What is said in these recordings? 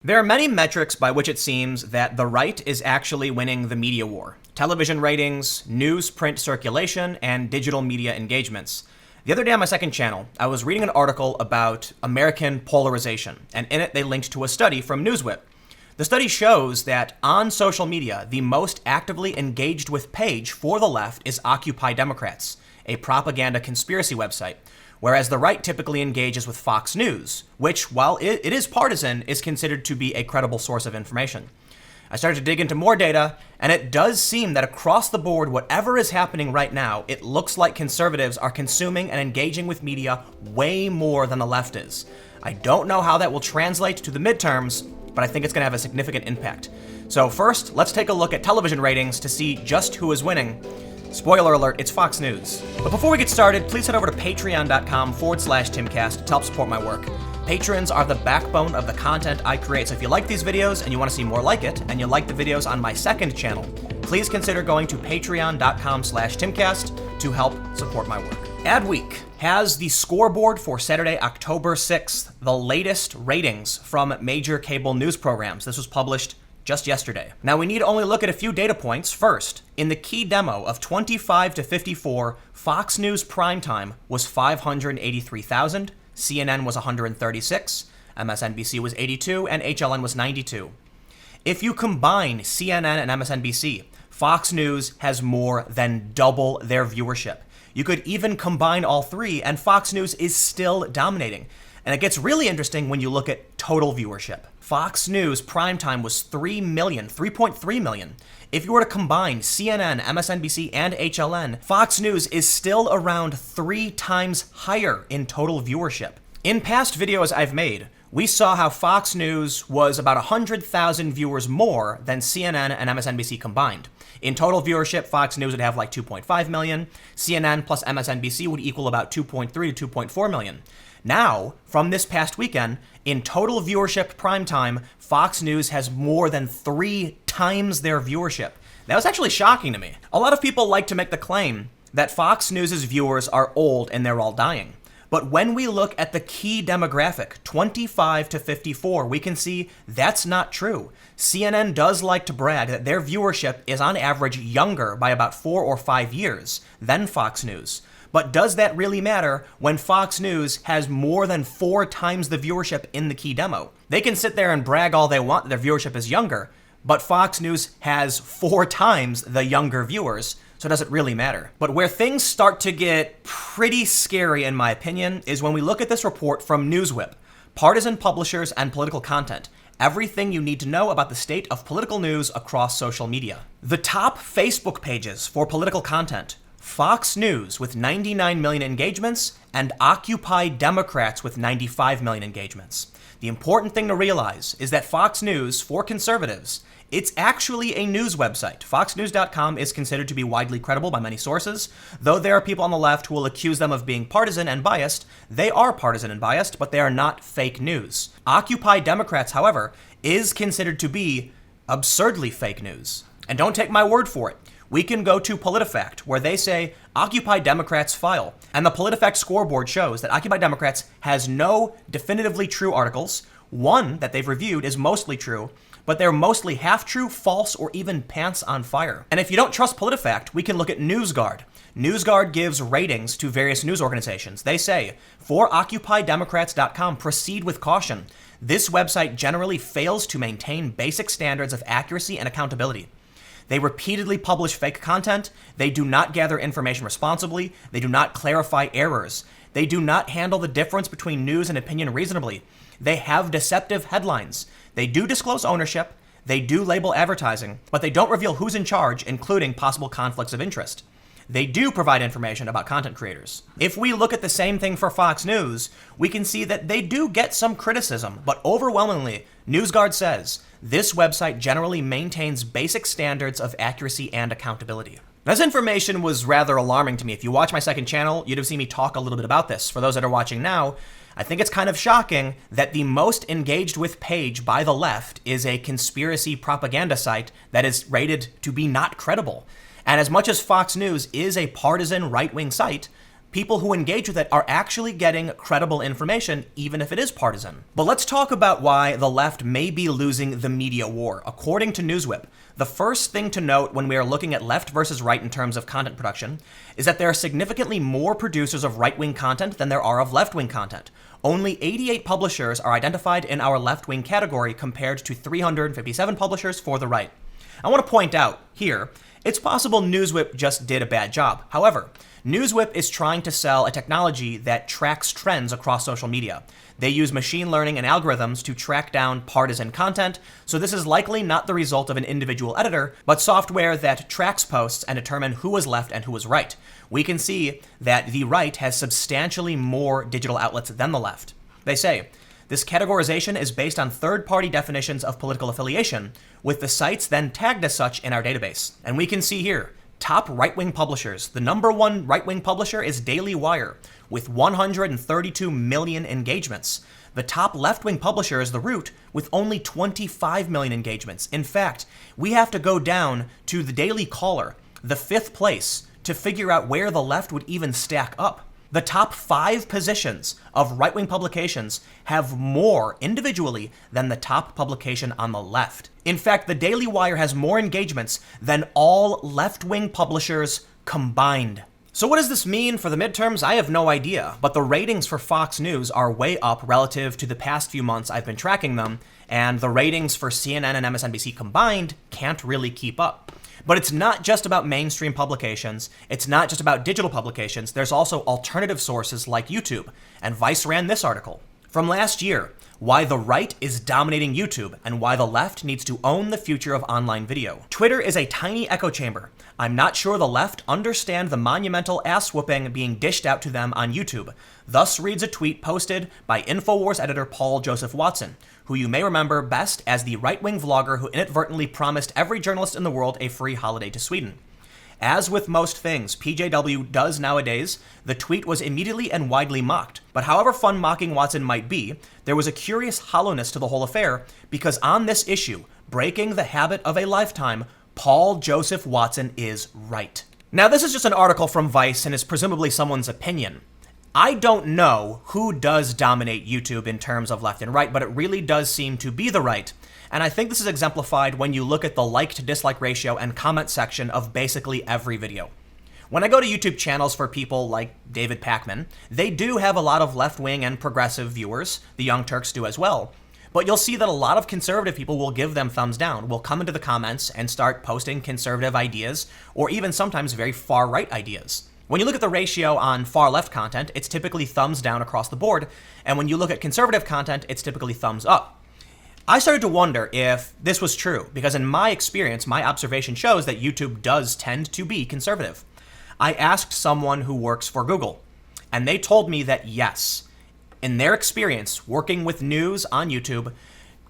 There are many metrics by which it seems that the right is actually winning the media war. Television ratings, news print circulation, and digital media engagements. The other day on my second channel, I was reading an article about American polarization, and in it they linked to a study from Newswhip. The study shows that on social media, the most actively engaged with page for the left is Occupy Democrats, a propaganda conspiracy website, whereas the right typically engages with Fox News, which, while it is partisan, is considered to be a credible source of information. I started to dig into more data, and it does seem that across the board, whatever is happening right now, it looks like conservatives are consuming and engaging with media way more than the left is. I don't know how that will translate to the midterms, but I think it's going to have a significant impact. So first, let's take a look at television ratings to see just who is winning. Spoiler alert, it's Fox News. But before we get started, please head over to patreon.com/Timcast to help support my work. Patrons are the backbone of the content I create, so if you like these videos and you want to see more like it, and you like the videos on my second channel, please consider going to patreon.com/Timcast to help support my work. Adweek has the scoreboard for Saturday, October 6th, the latest ratings from major cable news programs. This was published just yesterday. Now we need to only look at a few data points. First, in the key demo of 25 to 54, Fox News primetime was 583,000, CNN was 136, MSNBC was 82, and HLN was 92. If you combine CNN and MSNBC, Fox News has more than double their viewership. You could even combine all three, and Fox News is still dominating. And it gets really interesting when you look at total viewership. Fox News primetime was 3.3 million. If you were to combine CNN, MSNBC, and HLN, Fox News is still around 3 times higher in total viewership. In past videos I've made, we saw how Fox News was about 100,000 viewers more than CNN and MSNBC combined. In total viewership, Fox News would have like 2.5 million. CNN plus MSNBC would equal about 2.3 to 2.4 million. Now, from this past weekend, in total viewership primetime, Fox News has more than 3 times their viewership. That was actually shocking to me. A lot of people like to make the claim that Fox News' viewers are old and they're all dying. But when we look at the key demographic, 25 to 54, we can see that's not true. CNN does like to brag that their viewership is on average younger by about 4 or 5 years than Fox News. But does that really matter when Fox News has more than 4 times the viewership in the key demo? They can sit there and brag all they want that their viewership is younger, but Fox News has 4 times the younger viewers, so does it really matter? But where things start to get pretty scary, in my opinion, is when we look at this report from Newswhip, partisan publishers and political content. Everything you need to know about the state of political news across social media. The top Facebook pages for political content: Fox News with 99 million engagements and Occupy Democrats with 95 million engagements. The important thing to realize is that Fox News, for conservatives, it's actually a news website. FoxNews.com is considered to be widely credible by many sources. Though there are people on the left who will accuse them of being partisan and biased, they are partisan and biased, but they are not fake news. Occupy Democrats, however, is considered to be absurdly fake news. And don't take my word for it. We can go to PolitiFact, where they say Occupy Democrats file. And the PolitiFact scoreboard shows that Occupy Democrats has no definitively true articles. One that they've reviewed is mostly true, but they're mostly half true, false, or even pants on fire. And if you don't trust PolitiFact, we can look at NewsGuard. NewsGuard gives ratings to various news organizations. They say, for OccupyDemocrats.com, proceed with caution. This website generally fails to maintain basic standards of accuracy and accountability. They repeatedly publish fake content. They do not gather information responsibly. They do not clarify errors. They do not handle the difference between news and opinion reasonably. They have deceptive headlines. They do disclose ownership. They do label advertising, but they don't reveal who's in charge, including possible conflicts of interest. They do provide information about content creators. If we look at the same thing for Fox News, we can see that they do get some criticism, but overwhelmingly, NewsGuard says, this website generally maintains basic standards of accuracy and accountability. This information was rather alarming to me. If you watch my second channel, you'd have seen me talk a little bit about this. For those that are watching now, I think it's kind of shocking that the most engaged with page by the left is a conspiracy propaganda site that is rated to be not credible. And as much as Fox News is a partisan right-wing site, People who engage with it are actually getting credible information, even if it is partisan. But let's talk about why the left may be losing the media war. According to Newswhip, the first thing to note when we are looking at left versus right in terms of content production is that there are significantly more producers of right-wing content than there are of left-wing content. Only 88 publishers are identified in our left-wing category compared to 357 publishers for the right. I want to point out here, it's possible Newswhip just did a bad job. However, Newswhip is trying to sell a technology that tracks trends across social media. They use machine learning and algorithms to track down partisan content, so this is likely not the result of an individual editor, but software that tracks posts and determine who was left and who was right. We can see that the right has substantially more digital outlets than the left. They say, this categorization is based on third-party definitions of political affiliation, with the sites then tagged as such in our database. And we can see here, top right-wing publishers. The number one right-wing publisher is Daily Wire, with 132 million engagements. The top left-wing publisher is The Root, with only 25 million engagements. In fact, we have to go down to the Daily Caller, the 5th place, to figure out where the left would even stack up. The top 5 positions of right-wing publications have more individually than the top publication on the left. In fact, the Daily Wire has more engagements than all left-wing publishers combined. So what does this mean for the midterms? I have no idea, but the ratings for Fox News are way up relative to the past few months I've been tracking them, and the ratings for CNN and MSNBC combined can't really keep up. But it's not just about mainstream publications. It's not just about digital publications. There's also alternative sources like YouTube. And Vice ran this article from last year, why the right is dominating YouTube and why the left needs to own the future of online video. Twitter is a tiny echo chamber. I'm not sure the left understand the monumental ass-whooping being dished out to them on YouTube. Thus reads a tweet posted by InfoWars editor Paul Joseph Watson, who you may remember best as the right-wing vlogger who inadvertently promised every journalist in the world a free holiday to Sweden. As with most things PJW does nowadays, the tweet was immediately and widely mocked. But however fun mocking Watson might be, there was a curious hollowness to the whole affair, because on this issue, breaking the habit of a lifetime, Paul Joseph Watson is right. Now, this is just an article from Vice and is presumably someone's opinion. I don't know who does dominate YouTube in terms of left and right, but it really does seem to be the right. And I think this is exemplified when you look at the like to dislike ratio and comment section of basically every video. When I go to YouTube channels for people like David Pakman, they do have a lot of left-wing and progressive viewers. The Young Turks do as well. But you'll see that a lot of conservative people will give them thumbs down, will come into the comments and start posting conservative ideas, or even sometimes very far-right ideas. When you look at the ratio on far-left content, it's typically thumbs down across the board, and when you look at conservative content, it's typically thumbs up. I started to wonder if this was true, because in my experience, my observation shows that YouTube does tend to be conservative. I asked someone who works for Google, and they told me that yes, in their experience working with news on YouTube,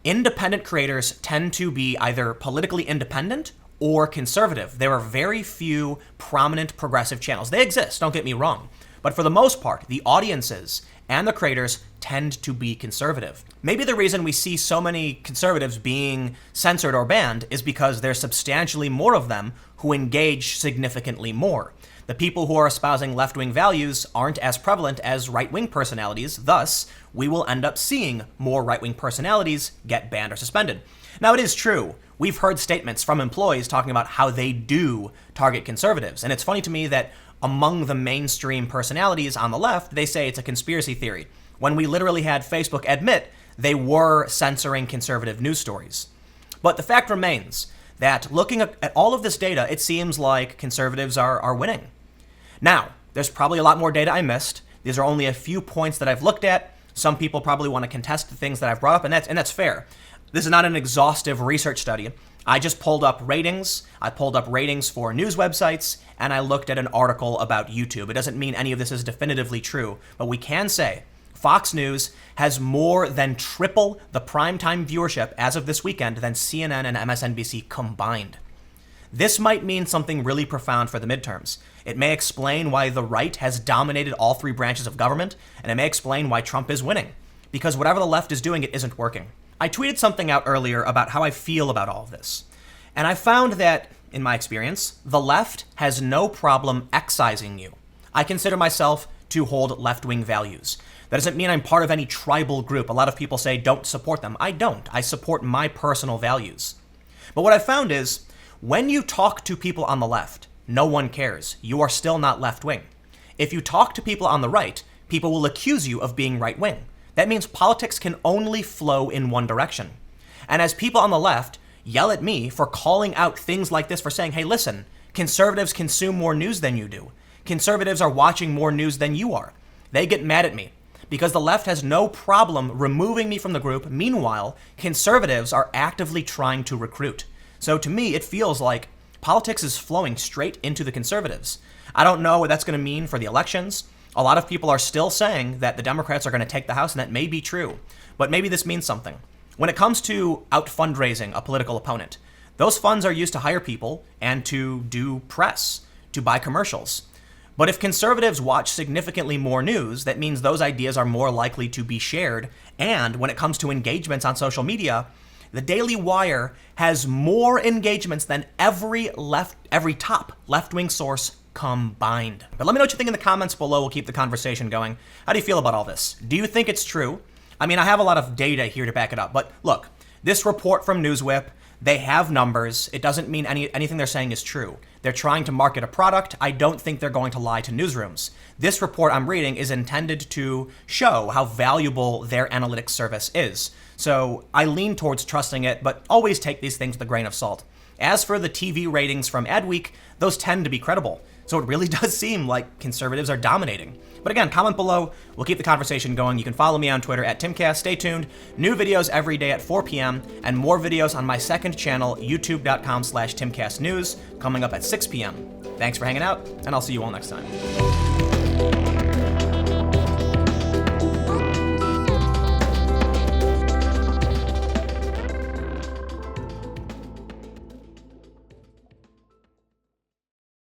independent creators tend to be either politically independent or conservative. There are very few prominent progressive channels. They exist, don't get me wrong, but for the most part, the audiences and the creators tend to be conservative. Maybe the reason we see so many conservatives being censored or banned is because there's substantially more of them who engage significantly more. The people who are espousing left-wing values aren't as prevalent as right-wing personalities, thus, we will end up seeing more right-wing personalities get banned or suspended. Now, it is true, we've heard statements from employees talking about how they do target conservatives, and it's funny to me that among the mainstream personalities on the left, they say it's a conspiracy theory, when we literally had Facebook admit they were censoring conservative news stories. But the fact remains that looking at all of this data, it seems like conservatives are winning. Now, there's probably a lot more data I missed. These are only a few points that I've looked at. Some people probably want to contest the things that I've brought up, and that's fair. This is not an exhaustive research study. I just pulled up ratings. I pulled up ratings for news websites, and I looked at an article about YouTube. It doesn't mean any of this is definitively true, but we can say Fox News has more than triple the primetime viewership as of this weekend than CNN and MSNBC combined. This might mean something really profound for the midterms. It may explain why the right has dominated all three branches of government, and it may explain why Trump is winning. Because whatever the left is doing, it isn't working. I tweeted something out earlier about how I feel about all of this. And I found that, in my experience, the left has no problem excising you. I consider myself to hold left-wing values. That doesn't mean I'm part of any tribal group. A lot of people say don't support them. I don't. I support my personal values. But what I've found is when you talk to people on the left, no one cares. You are still not left-wing. If you talk to people on the right, people will accuse you of being right-wing. That means politics can only flow in one direction. And as people on the left yell at me for calling out things like this, for saying, hey, listen, conservatives consume more news than you do. Conservatives are watching more news than you are. They get mad at me because the left has no problem removing me from the group. Meanwhile, conservatives are actively trying to recruit. So to me, it feels like politics is flowing straight into the conservatives. I don't know what that's going to mean for the elections. A lot of people are still saying that the Democrats are going to take the House, and that may be true. But maybe this means something. When it comes to out fundraising a political opponent, those funds are used to hire people and to do press, to buy commercials. But if conservatives watch significantly more news, that means those ideas are more likely to be shared. And when it comes to engagements on social media, the Daily Wire has more engagements than every top left-wing source combined. But let me know what you think in the comments below. We'll keep the conversation going. How do you feel about all this? Do you think it's true? I mean, I have a lot of data here to back it up, but look, this report from Newswhip, they have numbers. It doesn't mean anything they're saying is true. They're trying to market a product. I don't think they're going to lie to newsrooms. This report I'm reading is intended to show how valuable their analytics service is. So I lean towards trusting it, but always take these things with a grain of salt. As for the TV ratings from Adweek, those tend to be credible. So it really does seem like conservatives are dominating. But again, comment below. We'll keep the conversation going. You can follow me on Twitter at Timcast. Stay tuned. New videos every day at 4 p.m. and more videos on my second channel, youtube.com/TimcastNews, coming up at 6 p.m. Thanks for hanging out, and I'll see you all next time.